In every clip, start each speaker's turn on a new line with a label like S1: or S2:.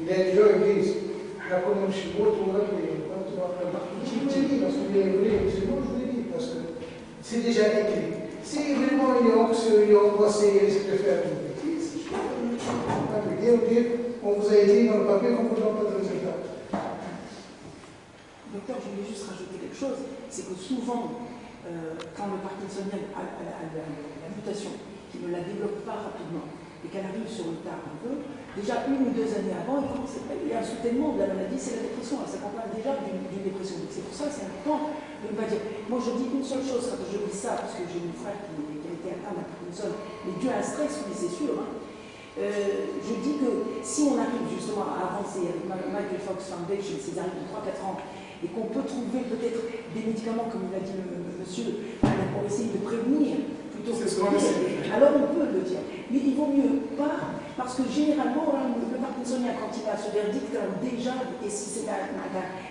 S1: les gens ils disent, la commune chez vous, tout le monde, quand tu vas faire partie, je vous dis, parce que les voulez, c'est bon, je vous dis, parce que c'est déjà écrit. Si vraiment il y a on doit essayer de faire une bêtise, on vous a dit dans le papier qu'on ne vous donne pas de résultat.
S2: Docteur, je voulais juste rajouter quelque chose, c'est que souvent, quand le parkinsonien a la mutation, qui ne la développe pas rapidement, et qu'elle arrive sur le tard un peu, déjà 1 ou 2 années avant, il y a un soutènement de la maladie, c'est la dépression, elle s'accompagne déjà d'une dépression. Donc c'est pour ça que c'est important de ne pas dire. Moi je dis une seule chose quand je dis ça, parce que j'ai une frère qui a été atteint d'un Parkinson, mais dû à un stress, oui c'est sûr. Hein. Je dis que si on arrive justement à avancer avec Michael Fox Foundation, ces arrives de 3-4 ans, et qu'on peut trouver peut-être des médicaments, comme l'a dit le monsieur, pour essayer de prévenir, plutôt que de prévenir, alors on peut le dire. Mais il vaut mieux pas, parce que généralement, le parkinsonien, quand il a ce verdict, déjà, et si c'est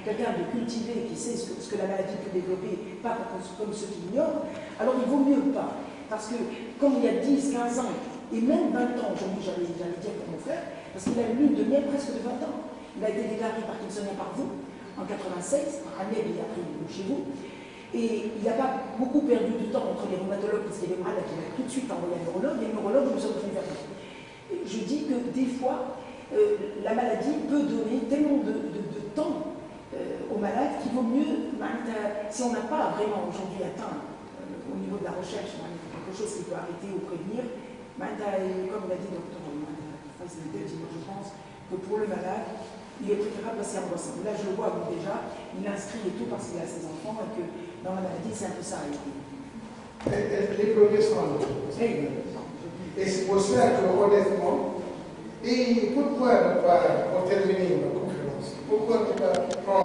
S2: quelqu'un de cultivé qui sait ce que la maladie peut développer, pas comme ceux qui l'ignorent, alors il vaut mieux pas. Parce que, comme il y a 10, 15 ans, et même 20 ans, aujourd'hui j'allais dire pour mon frère, parce qu'il a une lune de miel presque de 20 ans. Il a été déclaré parkinsonien par vous, en 96, année il a pris chez vous, et il n'a pas beaucoup perdu de temps entre les rhumatologues, parce qu'il est malade, il a tout de suite envoyé un neurologue, et le neurologue nous sommes venus vers lui. Je dis que des fois, la maladie peut donner tellement de temps aux malades qu'il vaut mieux, si on n'a pas vraiment aujourd'hui atteint au niveau de la recherche quelque chose qui peut arrêter ou prévenir, comme l'a dit le docteur je pense que pour le malade, il est préférable de passer en boisson. Là, je le vois déjà, il inscrit et tout parce qu'il a ses enfants et que dans la maladie, c'est un peu ça.
S1: Les progrès sont en autre. Et c'est pour ça que, honnêtement, et pourquoi ne pas terminer la conférence? Pourquoi ne pas prendre